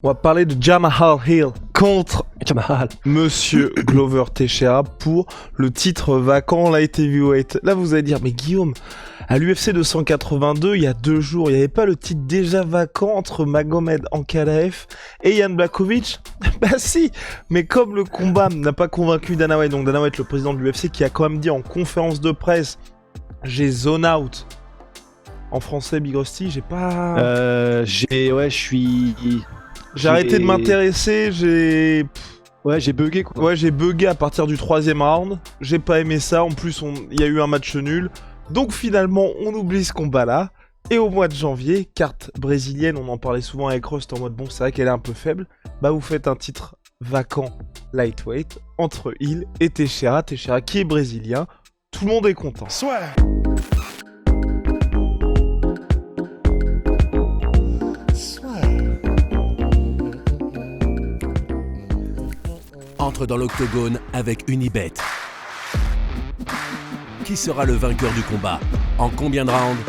On va parler de Jamahal Hill contre Monsieur Glover Teixeira pour le titre vacant light heavyweight. Là, vous allez dire, mais Guillaume, à l'UFC 282, il y a 2 jours, il n'y avait pas le titre déjà vacant entre Magomed Ankalaev et Jan Blachowicz? Bah si, mais comme le combat n'a pas convaincu Dana White, donc Dana White, le président de l'UFC, qui a quand même dit en conférence de presse, j'ai zone out. En français, Big Rusty, j'ai pas... J'ai arrêté de m'intéresser, j'ai bugué quoi. Ouais, j'ai bugué à partir du 3ème round. J'ai pas aimé ça. En plus, il y a eu un match nul. Donc finalement, on oublie ce combat-là. Et au mois de janvier, carte brésilienne, on en parlait souvent avec Rust en mode bon, c'est vrai qu'elle est un peu faible. Bah, vous faites un titre vacant lightweight entre Hill et Teixeira. Teixeira qui est brésilien. Tout le monde est content. Soit. Entre dans l'octogone avec Unibet. Qui sera le vainqueur du combat? En combien de rounds?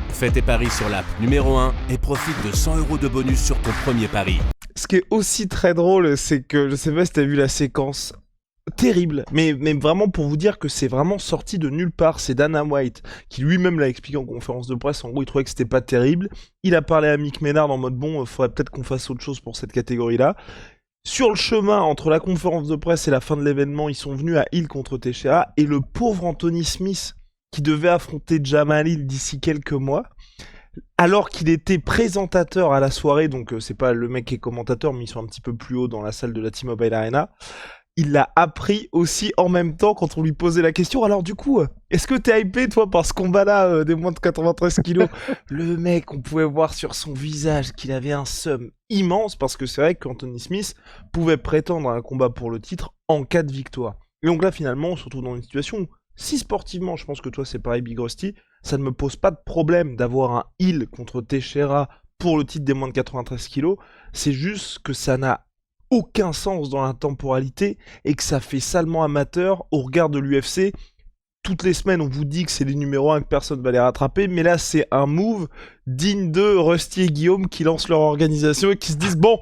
Fais tes paris sur l'app numéro 1 et profite de 100 € de bonus sur ton premier pari. Ce qui est aussi très drôle, c'est que, je sais pas si t'as vu la séquence, terrible, mais vraiment pour vous dire que c'est vraiment sorti de nulle part. C'est Dana White qui lui-même l'a expliqué en conférence de presse. En gros, il trouvait que c'était pas terrible. Il a parlé à Mick Maynard en mode bon, faudrait peut-être qu'on fasse autre chose pour cette catégorie-là. Sur le chemin, entre la conférence de presse et la fin de l'événement, ils sont venus à Hill contre Teixeira, et le pauvre Anthony Smith, qui devait affronter Jamahal Hill d'ici quelques mois, alors qu'il était présentateur à la soirée, donc c'est pas le mec qui est commentateur, mais ils sont un petit peu plus haut dans la salle de la T-Mobile Arena, il l'a appris aussi en même temps quand on lui posait la question. Alors du coup, est-ce que t'es hypé toi par ce combat-là des moins de 93 kilos? Le mec, on pouvait voir sur son visage qu'il avait un seum immense, parce que c'est vrai qu'Anthony Smith pouvait prétendre à un combat pour le titre en cas de victoire. Et donc là finalement, on se retrouve dans une situation où, si sportivement, je pense que toi c'est pareil Big Rusty, ça ne me pose pas de problème d'avoir un Hill contre Teixeira pour le titre des moins de 93 kilos, c'est juste que ça n'a aucun sens dans la temporalité et que ça fait salement amateur au regard de l'UFC. Toutes les semaines, on vous dit que c'est les numéros 1, que personne va les rattraper, mais là, c'est un move digne de Rusty et Guillaume qui lancent leur organisation et qui se disent bon,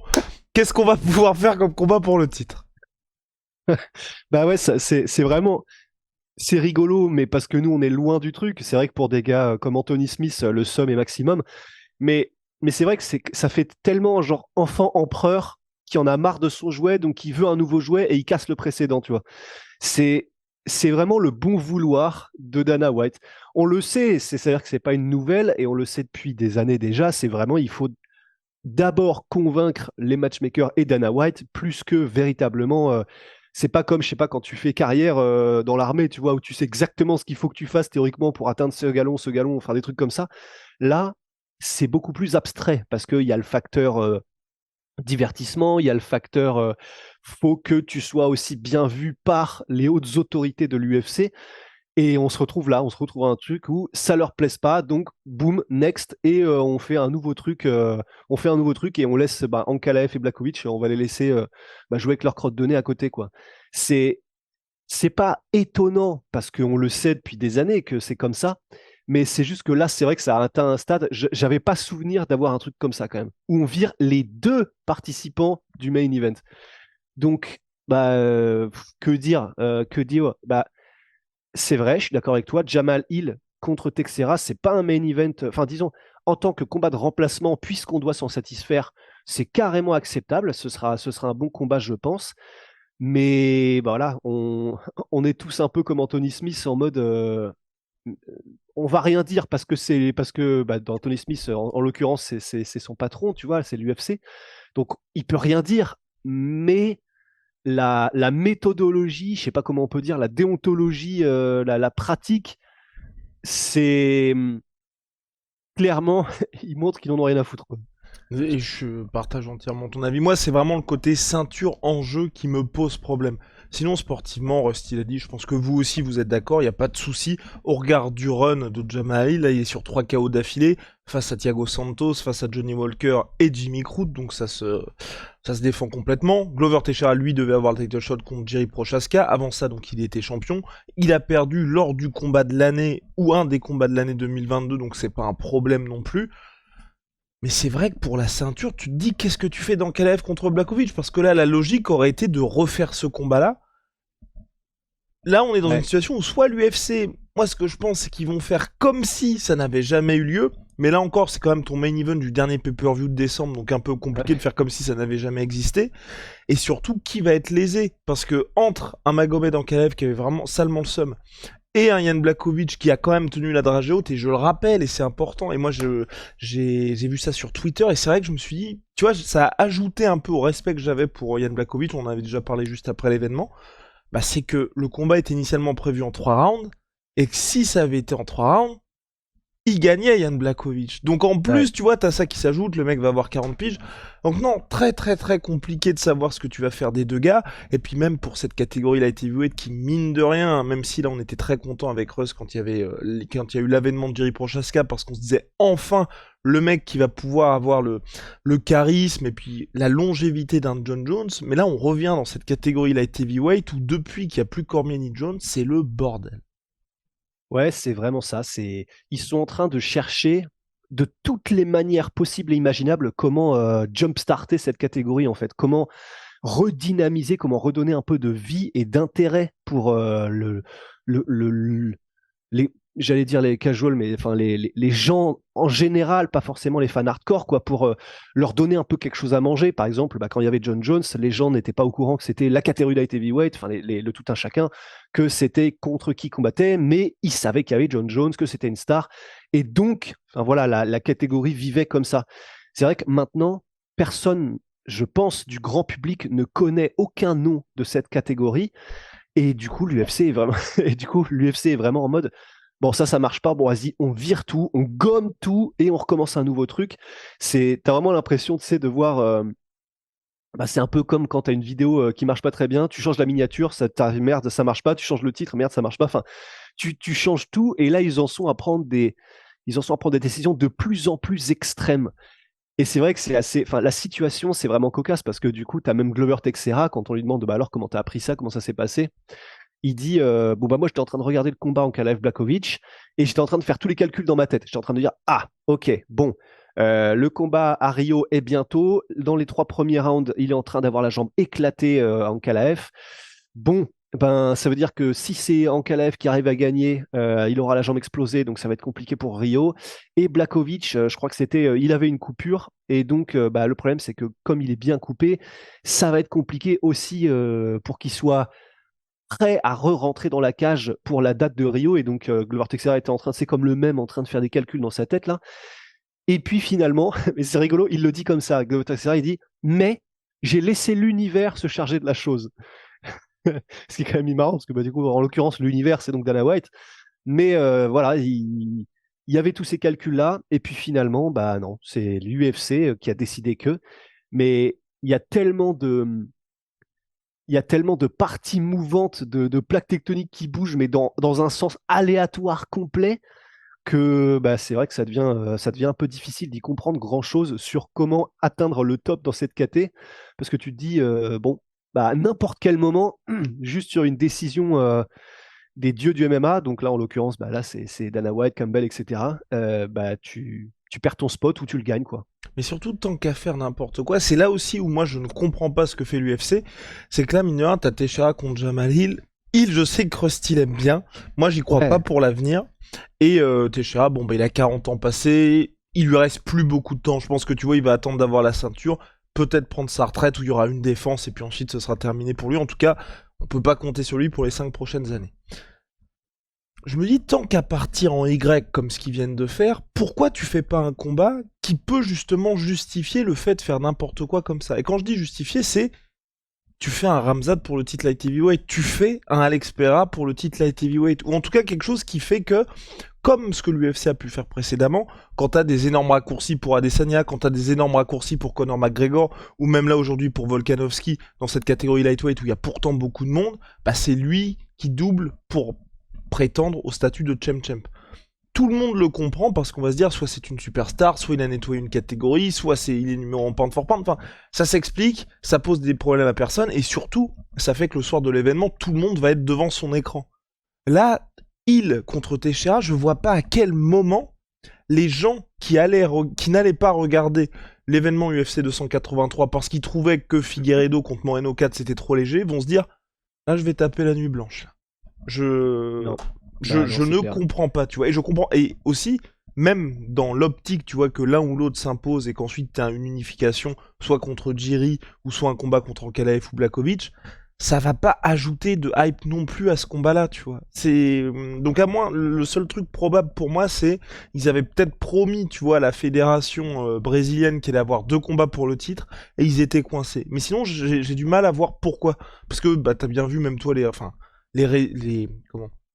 qu'est-ce qu'on va pouvoir faire comme combat pour le titre? Bah ouais, c'est vraiment... C'est rigolo, mais parce que nous, on est loin du truc. C'est vrai que pour des gars comme Anthony Smith, le somme est maximum. Mais c'est vrai que ça fait tellement genre enfant empereur qui en a marre de son jouet, donc il veut un nouveau jouet et il casse le précédent, tu vois. C'est vraiment le bon vouloir de Dana White. On le sait, c'est-à-dire que c'est pas une nouvelle et on le sait depuis des années déjà. C'est vraiment, il faut d'abord convaincre les matchmakers et Dana White plus que véritablement. C'est pas comme, je sais pas, quand tu fais carrière dans l'armée, tu vois, où tu sais exactement ce qu'il faut que tu fasses théoriquement pour atteindre ce galon, enfin des trucs comme ça. Là, c'est beaucoup plus abstrait parce qu'il y a le facteur divertissement, il y a le facteur faut que tu sois aussi bien vu par les hautes autorités de l'UFC. Et on se retrouve à un truc où ça leur plaise pas, donc boum, next, et on fait un nouveau truc, et on laisse Ankalaev et Blachowicz, et on va les laisser jouer avec leur crotte de nez à côté, quoi. C'est pas étonnant parce qu'on le sait depuis des années que c'est comme ça, mais c'est juste que là, c'est vrai que ça a atteint un stade. J'avais pas souvenir d'avoir un truc comme ça quand même, où on vire les 2 participants du main event. Donc, que dire, c'est vrai, je suis d'accord avec toi. Jamahal Hill contre Teixeira, c'est pas un main event. Enfin, disons, en tant que combat de remplacement, puisqu'on doit s'en satisfaire, c'est carrément acceptable. Ce sera un bon combat, je pense. Mais voilà, on est tous un peu comme Anthony Smith en mode. On va rien dire parce que dans Anthony Smith, en l'occurrence, c'est son patron, tu vois, c'est l'UFC. Donc, il peut rien dire. Mais la méthodologie, je sais pas comment on peut dire, la déontologie, la pratique, c'est clairement, ils montrent qu'ils n'en ont rien à foutre, quoi. Et je partage entièrement ton avis. Moi, c'est vraiment le côté ceinture en jeu qui me pose problème. Sinon, sportivement, Rusty l'a dit, je pense que vous aussi, vous êtes d'accord, il n'y a pas de souci. Au regard du run de Jamahal Hill, là, il est sur 3 KO d'affilée, face à Thiago Santos, face à Johnny Walker et Jimmy Crute, donc ça se défend complètement. Glover Teixeira, lui, devait avoir le title shot contre Jerry Prochaska. Avant ça, donc, il était champion. Il a perdu lors du combat de l'année, ou un des combats de l'année 2022, donc c'est pas un problème non plus. Mais c'est vrai que pour la ceinture, tu te dis qu'est-ce que tu fais dans Ankalaev contre Blachowicz? Parce que là, la logique aurait été de refaire ce combat-là. Là, on est dans une Ouais. situation où soit l'UFC, moi ce que je pense, c'est qu'ils vont faire comme si ça n'avait jamais eu lieu. Mais là encore, c'est quand même ton main event du dernier pay-per-view de décembre, donc un peu compliqué Ouais. de faire comme si ça n'avait jamais existé. Et surtout, qui va être lésé? Parce que entre un Magomed Ankalaev qui avait vraiment salement le seum et un Jan Blachowicz qui a quand même tenu la dragée haute, et je le rappelle, et c'est important, et moi j'ai vu ça sur Twitter, et c'est vrai que je me suis dit, tu vois, ça a ajouté un peu au respect que j'avais pour Jan Blachowicz, on en avait déjà parlé juste après l'événement, bah c'est que le combat était initialement prévu en 3 rounds, et que si ça avait été en 3 rounds, il gagnait Jan Blachowicz. Donc en plus, Ouais. tu vois, t'as ça qui s'ajoute, le mec va avoir 40 piges. Donc non, très très très compliqué de savoir ce que tu vas faire des deux gars. Et puis même pour cette catégorie light heavyweight qui, mine de rien, même si là on était très content avec Russ quand il y avait quand il y a eu l'avènement de Jerry Prochaska, parce qu'on se disait enfin le mec qui va pouvoir avoir le charisme et puis la longévité d'un John Jones. Mais là on revient dans cette catégorie light heavyweight où depuis qu'il n'y a plus Cormier ni Jones, c'est le bordel. Ouais, c'est vraiment ça. Ils sont en train de chercher de toutes les manières possibles et imaginables comment jumpstarter cette catégorie en fait, comment redynamiser, comment redonner un peu de vie et d'intérêt pour le- les, j'allais dire les casuals, mais enfin les gens en général, pas forcément les fans hardcore, quoi, pour leur donner un peu quelque chose à manger. Par exemple, quand il y avait John Jones, les gens n'étaient pas au courant que c'était la catégorie light heavyweight, enfin le tout un chacun, que c'était contre qui combattait, mais ils savaient qu'il y avait John Jones, que c'était une star, et donc, enfin voilà, la catégorie vivait comme ça. C'est vrai que maintenant, personne, je pense, du grand public ne connaît aucun nom de cette catégorie. Et du coup, l'UFC est vraiment, et du coup, l'UFC est vraiment en mode, bon, ça marche pas, bon, vas-y, on vire tout, on gomme tout et on recommence un nouveau truc. T'as vraiment l'impression, tu sais, de voir, bah, c'est un peu comme quand t'as une vidéo qui marche pas très bien, tu changes la miniature, merde, ça marche pas, tu changes le titre, merde, ça marche pas. Enfin, tu changes tout et là, ils en sont à prendre des décisions de plus en plus extrêmes. Et c'est vrai que c'est assez. Enfin, la situation, c'est vraiment cocasse parce que du coup, tu as même Glover Teixeira, quand on lui demande bah alors comment tu as appris ça, comment ça s'est passé, il dit bon, bah moi, j'étais en train de regarder le combat en Ankalaev Blachowicz et j'étais en train de faire tous les calculs dans ma tête. J'étais en train de dire ah, ok, bon, le combat à Rio est bientôt. Dans les 3 premiers rounds, il est en train d'avoir la jambe éclatée en Ankalaev. Bon, ben, ça veut dire que si c'est Ankalaev qui arrive à gagner, il aura la jambe explosée, donc ça va être compliqué pour Rio. Et Blachowicz, je crois que il avait une coupure, et donc bah, le problème c'est que comme il est bien coupé, ça va être compliqué aussi pour qu'il soit prêt à re-rentrer dans la cage pour la date de Rio. Et donc Glover Teixeira était en train, c'est comme le même, en train de faire des calculs dans sa tête là. Et puis finalement, mais c'est rigolo, il le dit comme ça, Glover Teixeira, il dit mais j'ai laissé l'univers se charger de la chose. Ce qui est quand même marrant, parce que bah, du coup, en l'occurrence, l'univers, c'est donc Dana White. Mais voilà, il y avait tous ces calculs-là. Et puis finalement, bah non, c'est l'UFC qui a décidé que. Mais il y a tellement de. Il y a tellement de parties mouvantes, de plaques tectoniques qui bougent, mais dans un sens aléatoire complet, que bah, c'est vrai que ça devient un peu difficile d'y comprendre grand-chose sur comment atteindre le top dans cette caté. Parce que tu te dis, bon, bah, à n'importe quel moment, juste sur une décision des dieux du MMA, donc là en l'occurrence, bah, là c'est Dana White, Campbell, etc., bah, tu perds ton spot ou tu le gagnes, quoi. Mais surtout, tant qu'à faire n'importe quoi, c'est là aussi où moi je ne comprends pas ce que fait l'UFC. C'est que là, mine de rien, t'as Teixeira contre Jamal Hill. Hill, je sais que Krusty l'aime bien. Moi, j'y crois pas Ouais. pour l'avenir. Et Teixeira, bon, bah, il a 40 ans passés. Il lui reste plus beaucoup de temps. Je pense que tu vois, il va attendre d'avoir la ceinture. Peut-être prendre sa retraite où il y aura une défense et puis ensuite ce sera terminé pour lui. En tout cas, on peut pas compter sur lui pour les 5 prochaines années. Je me dis, tant qu'à partir en Y comme ce qu'ils viennent de faire, pourquoi tu fais pas un combat qui peut justement justifier le fait de faire n'importe quoi comme ça? Et quand je dis justifier, c'est tu fais un Ramzat pour le titre light heavyweight, tu fais un Alex Pereira pour le titre light heavyweight, ou en tout cas quelque chose qui fait que, comme ce que l'UFC a pu faire précédemment, quand t'as des énormes raccourcis pour Adesanya, quand t'as des énormes raccourcis pour Conor McGregor, ou même là aujourd'hui pour Volkanovski, dans cette catégorie lightweight où il y a pourtant beaucoup de monde, bah c'est lui qui double pour prétendre au statut de champ. Tout le monde le comprend parce qu'on va se dire soit c'est une superstar, soit il a nettoyé une catégorie, soit il est numéro 1 pound for pound. Enfin, ça s'explique, ça pose des problèmes à personne et surtout, ça fait que le soir de l'événement, tout le monde va être devant son écran. Là, Hill contre Teixeira, je vois pas à quel moment les gens qui n'allaient pas regarder l'événement UFC 283 parce qu'ils trouvaient que Figueiredo contre Moreno 4 c'était trop léger, vont se dire là je vais taper la nuit blanche. Non. Je Non, je c'est ne clair. comprends pas, tu vois. Et je comprends. Et aussi, même dans l'optique, tu vois, que l'un ou l'autre s'impose et qu'ensuite t'as une unification, soit contre Jiri ou soit un combat contre Ankalaev ou Blakovic, ça va pas ajouter de hype non plus à ce combat-là, tu vois. Donc à moi, le seul truc probable pour moi, c'est ils avaient peut-être promis, tu vois, à la fédération brésilienne qu'il allait avoir 2 combats pour le titre et ils étaient coincés. Mais sinon, j'ai du mal à voir pourquoi. Parce que bah t'as bien vu même toi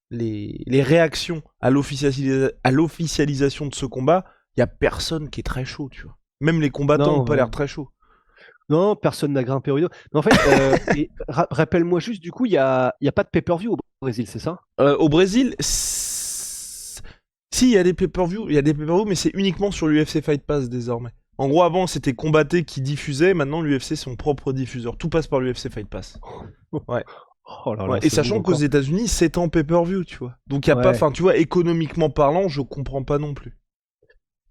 les réactions à l'officialisation de ce combat, il y a personne qui est très chaud, tu vois. Même les combattants Non, n'ont pas l'air très chauds. non, personne n'a grimpé au rideau. Mais en fait, rappelle-moi juste, du coup, il y a pas de pay-per-view au Brésil, c'est ça? Au Brésil, si, il y a des pay-per-view, mais c'est uniquement sur l'UFC Fight Pass désormais. En gros, avant, c'était Combatté qui diffusait, maintenant l'UFC son propre diffuseur. Tout passe par l'UFC Fight Pass. Ouais. Oh là là, Ouais. Et ce sachant move qu'aux encore. États-Unis, c'est en pay-per-view, tu vois. Donc, il y a pas, Ouais. enfin, tu vois, économiquement parlant, je comprends pas non plus.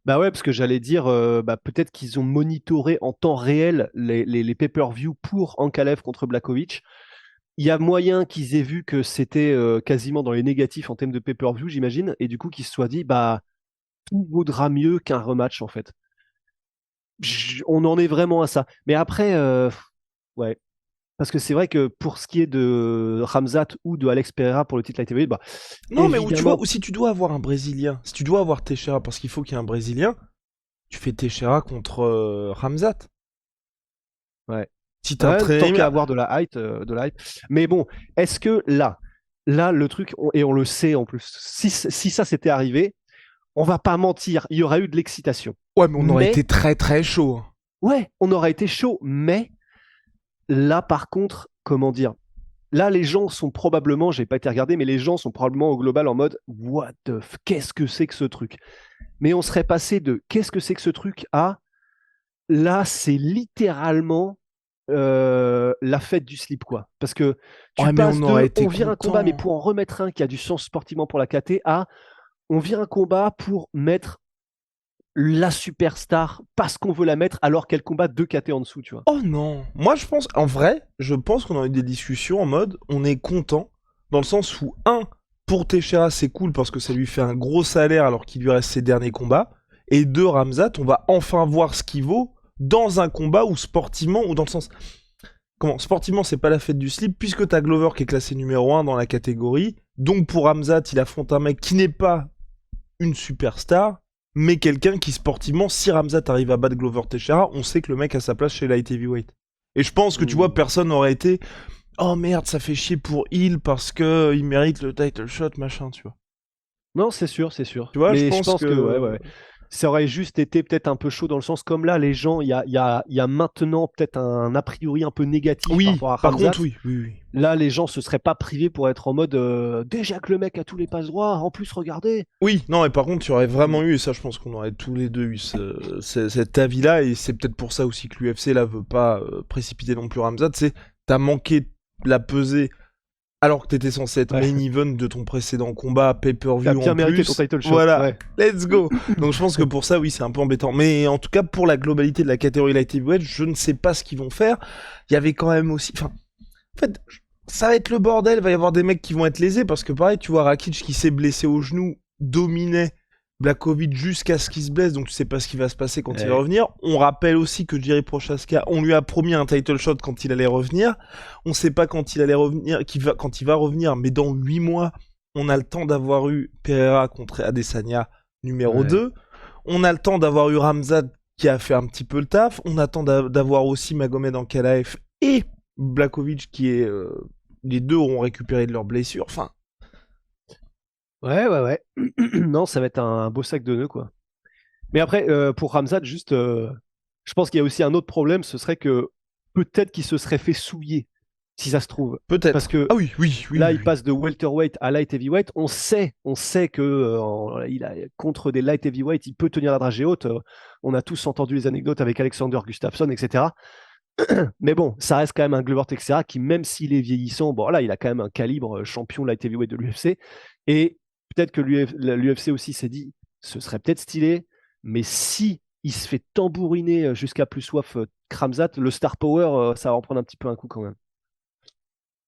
Bah ouais, parce que j'allais dire, bah, peut-être qu'ils ont monitoré en temps réel les pay-per-view pour Ankalaev contre Blakovic. Il y a moyen qu'ils aient vu que c'était quasiment dans les négatifs en termes de pay-per-view, j'imagine, et du coup qu'ils se soient dit, bah, tout vaudra mieux qu'un rematch, en fait. On en est vraiment à ça. Mais après, ouais. Parce que c'est vrai que pour ce qui est de Ramzat ou de Alex Pereira pour le titre light heavyweight, bah, Non, mais où tu vois, évidemment, ou si tu dois avoir un Brésilien, si tu dois avoir Teixeira, parce qu'il faut qu'il y ait un Brésilien, tu fais Teixeira contre Ramzat. ouais. Si t'as un Ouais, très... tant qu'à avoir de la hype. Mais bon, est-ce que là, le truc, et on le sait en plus, si ça s'était arrivé, on va pas mentir, il y aurait eu de l'excitation. Ouais, mais on aurait Mais, été très très chaud. Hein. ouais, on aurait été chaud. Mais là, par contre, comment dire, là, les gens sont probablement, j'ai pas été regardé, mais les gens sont probablement au global en mode, qu'est-ce que c'est que ce truc? Mais on serait passé de qu'est-ce que c'est que ce truc à là, c'est littéralement la fête du slip, quoi. Parce que tu Ouais, mais passes on aurait de été on vire un combat, mais content. pour en remettre un qui a du sens sportivement pour la KT, à on vire un combat pour mettre la superstar parce qu'on veut la mettre alors qu'elle combat 2 KT en dessous, tu vois. Oh non. Moi, je pense, en vrai, je pense qu'on a eu des discussions en mode, on est content, dans le sens où, pour Teixeira, c'est cool parce que ça lui fait un gros salaire alors qu'il lui reste ses derniers combats, et 2, Ramzat, on va enfin voir ce qu'il vaut dans un combat ou sportivement, ou dans le sens... Comment sportivement, c'est pas la fête du slip, puisque t'as Glover qui est classé numéro 1 dans la catégorie, donc pour Ramzat, il affronte un mec qui n'est pas une superstar, mais quelqu'un qui sportivement, si Ramzat arrive à battre Glover Teixeira, on sait que le mec a sa place chez Light Heavyweight. Et je pense que tu vois, personne n'aurait été oh merde, ça fait chier pour Hill parce que il mérite le title shot, machin, tu vois. Non, c'est sûr, c'est sûr. Tu vois, je Mais je pense pense que ouais, que ouais. Ça aurait juste été peut-être un peu chaud dans le sens comme là, les gens, il y a maintenant peut-être un a priori un peu négatif par oui, rapport à par Ramzat. contre, oui. Là, les gens se seraient pas privés pour être en mode déjà que le mec a tous les passe droits, en plus, regardez. Oui, non, et par contre, tu aurais vraiment eu, et ça, je pense qu'on aurait tous les deux eu cet avis-là, et c'est peut-être pour ça aussi que l'UFC là veut pas précipiter non plus Ramzat, c'est t'as manqué la pesée alors que t'étais censé être Ouais. main event de ton précédent combat, T'as pay-per-view bien en mérité plus. ton title shot. Voilà, Ouais. let's go. Donc je pense que pour ça, oui, c'est un peu embêtant. Mais en tout cas, pour la globalité de la catégorie light heavyweight, je ne sais pas ce qu'ils vont faire. Il y avait quand même aussi, enfin, en fait, ça va être le bordel. Il va y avoir des mecs qui vont être lésés parce que pareil, tu vois Rakic qui s'est blessé au genou, dominait Blakovic jusqu'à ce qu'il se blesse, donc tu sais pas ce qui va se passer quand il va Ouais. revenir. On rappelle aussi que Jiri Prochaska, on lui a promis un title shot quand il allait revenir. On sait pas quand il allait revenir, quand il va revenir, mais dans 8 mois, on a le temps d'avoir eu Pereira contre Adesanya numéro Ouais. 2. On a le temps d'avoir eu Ramzat qui a fait un petit peu le taf. On attend d'avoir aussi Magomed Ankalaev et Blakovic qui est... les deux auront récupéré de leurs blessures. Enfin, Ouais, ouais, ouais. Non, ça va être un beau sac de nœuds, quoi. Mais après, pour Ramzat, juste, je pense qu'il y a aussi un autre problème, ce serait que peut-être qu'il se serait fait souiller, si ça se trouve. Parce peut-être. que Ah oui. là, il passe de welterweight à light heavyweight. On sait que contre des light heavyweight, il peut tenir la dragée haute. On a tous entendu les anecdotes avec Alexander Gustafsson, etc. Mais bon, ça reste quand même un Glover Teixeira qui, même s'il est vieillissant, bon là, il a quand même un calibre champion light heavyweight de l'UFC. Et peut-être que l'UFC aussi s'est dit, ce serait peut-être stylé, mais si il se fait tambouriner jusqu'à plus soif Kramzat, le star power, ça va en prendre un petit peu un coup quand même.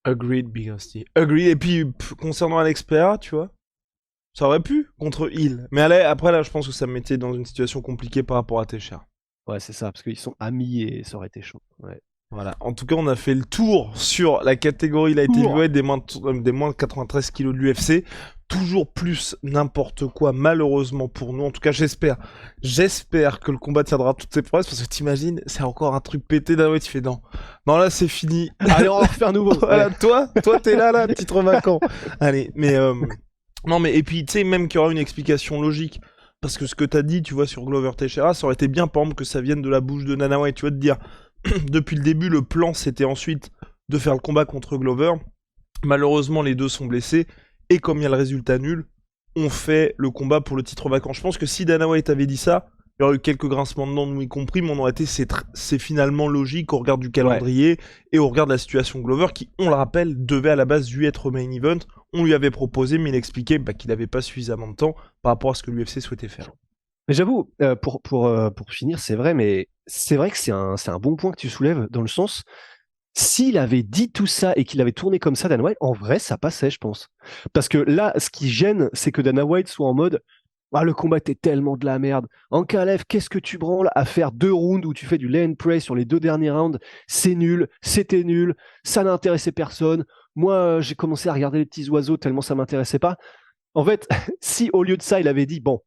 Agreed, Big Rusty. Agreed. Et puis, concernant Alex Pereira, tu vois, ça aurait pu contre Hill. Mais après, là, je pense que ça me mettait dans une situation compliquée par rapport à Teixeira. Ouais, c'est ça, parce qu'ils sont amis et ça aurait été chaud. Ouais. Voilà. En tout cas, on a fait le tour sur la catégorie light heavyweight des moins de 93 kilos de l'UFC. Toujours plus n'importe quoi, malheureusement pour nous. En tout cas, j'espère que le combat tiendra toutes ses promesses, parce que t'imagines, c'est encore un truc pété d'un ouais, tu fais non, là c'est fini. Allez, on va refaire un nouveau. Voilà, toi t'es là, titre vacant. Allez, mais non, mais et puis tu sais même qu'il y aura une explication logique. Parce que ce que t'as dit, tu vois, sur Glover Teixeira, ça aurait été bien, par exemple, que ça vienne de la bouche de Dana White, tu vois, de dire, depuis le début, le plan, c'était ensuite de faire le combat contre Glover. Malheureusement, les deux sont blessés, et comme il y a le résultat nul, on fait le combat pour le titre vacant. Je pense que si Dana White avait dit ça, il y aurait eu quelques grincements de dents, nous y compris, mais on aurait été, c'est finalement logique au regard du calendrier, et au regard de la situation Glover, qui, on le rappelle, devait à la base lui être au main event. On lui avait proposé, mais il expliquait qu'il n'avait pas suffisamment de temps par rapport à ce que l'UFC souhaitait faire. Mais j'avoue, pour finir, c'est vrai, mais c'est vrai que c'est un bon point que tu soulèves, dans le sens, s'il avait dit tout ça et qu'il avait tourné comme ça, Dana White, en vrai, ça passait, je pense. Parce que là, ce qui gêne, c'est que Dana White soit en mode « Ah, le combat était tellement de la merde. Ankalaev, qu'est-ce que tu branles à faire 2 rounds où tu fais du lay and pray sur les 2 derniers rounds? C'est nul, c'était nul, ça n'intéressait personne. Moi, j'ai commencé à regarder les petits oiseaux tellement ça m'intéressait pas. » En fait, si au lieu de ça, il avait dit « Bon,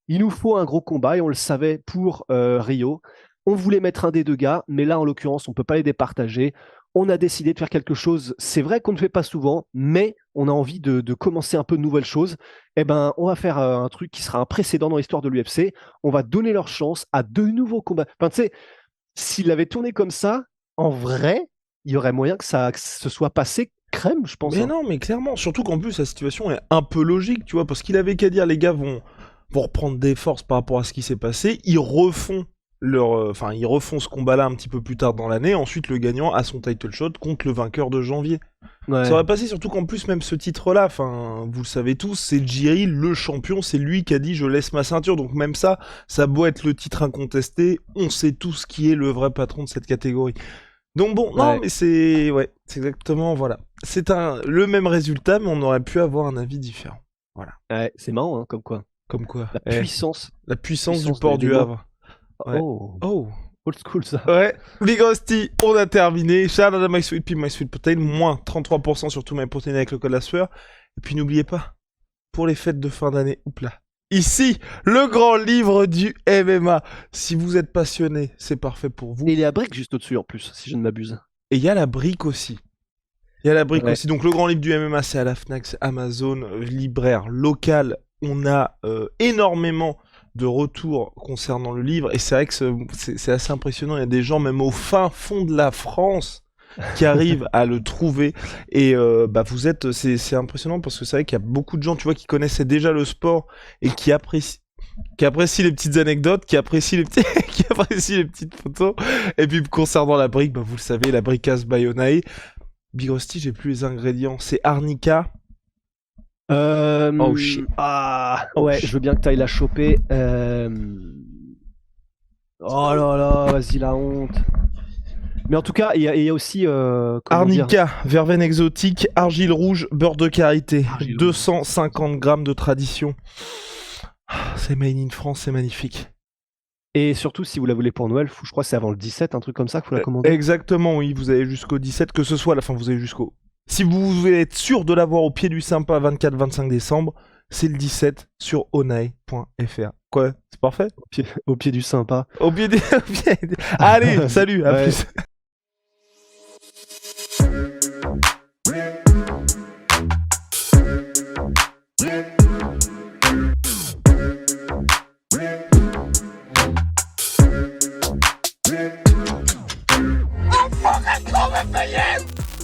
il nous faut un gros combat, et on le savait pour Rio. On voulait mettre un des 2 gars, mais là, en l'occurrence, on ne peut pas les départager. On a décidé de faire quelque chose. C'est vrai qu'on ne fait pas souvent, mais on a envie de commencer un peu de nouvelles choses. Eh ben, on va faire un truc qui sera un précédent dans l'histoire de l'UFC. On va donner leur chance à 2 nouveaux combats. » Enfin, tu sais, s'il avait tourné comme ça, en vrai, il y aurait moyen que se soit passé crème, je pense. Mais non, mais clairement, surtout qu'en plus, la situation est un peu logique, tu vois, parce qu'il avait qu'à dire, les gars vont reprendre des forces par rapport à ce qui s'est passé, ils refont ce combat-là un petit peu plus tard dans l'année, ensuite le gagnant a son title shot contre le vainqueur de janvier. Ouais. Ça aurait passé, surtout qu'en plus, même ce titre-là, vous le savez tous, c'est Jiri, le champion, c'est lui qui a dit « je laisse ma ceinture », donc même ça a beau être le titre incontesté, on sait tous qui est le vrai patron de cette catégorie. Donc bon, non, mais c'est exactement, voilà. C'est le même résultat, mais on aurait pu avoir un avis différent. Voilà. Ouais, c'est marrant, hein, comme quoi. Comme quoi. La puissance. La puissance du port du Havre. Ouais. Oh. Old school, ça. Ouais. Big Rusty, on a terminé. Shout out à My Sweet Pea, My Sweet Protein. Moins 33% sur tout My Protein avec le code la sueur. Et puis n'oubliez pas, pour les fêtes de fin d'année, ici, le grand livre du MMA. Si vous êtes passionné, c'est parfait pour vous. Et il y a la brique juste au-dessus en plus, si je ne m'abuse. Et il y a la brique aussi. Aussi. Donc le grand livre du MMA, c'est à la Fnac, c'est Amazon, libraire local. On a énormément de retours concernant le livre. Et c'est vrai que c'est assez impressionnant. Il y a des gens, même au fin fond de la France, qui arrivent à le trouver. Et c'est impressionnant parce que c'est vrai qu'il y a beaucoup de gens, tu vois, qui connaissaient déjà le sport et qui apprécient les petites anecdotes, qui apprécient les petites photos. Et puis concernant la brique, vous le savez, la bricasse Bayonnae. Big Rusty, j'ai plus les ingrédients. C'est arnica. Oh shit. Je veux bien que tu ailles la choper. Oh là là, vas-y, la honte. Mais en tout cas, il y a aussi arnica, verveine exotique, argile rouge, beurre de karité, 250 grammes de tradition. C'est made in France, c'est magnifique. Et surtout, si vous la voulez pour Noël, je crois que c'est avant le 17, un truc comme ça, qu'il faut la commander. Exactement, oui, vous avez jusqu'au 17, que ce soit à la fin, vous avez jusqu'au... Si vous voulez être sûr de l'avoir au pied du sympa 24-25 décembre, c'est le 17 sur onai.fr. Quoi? C'est parfait? Au pied du sympa. Allez, salut, à plus.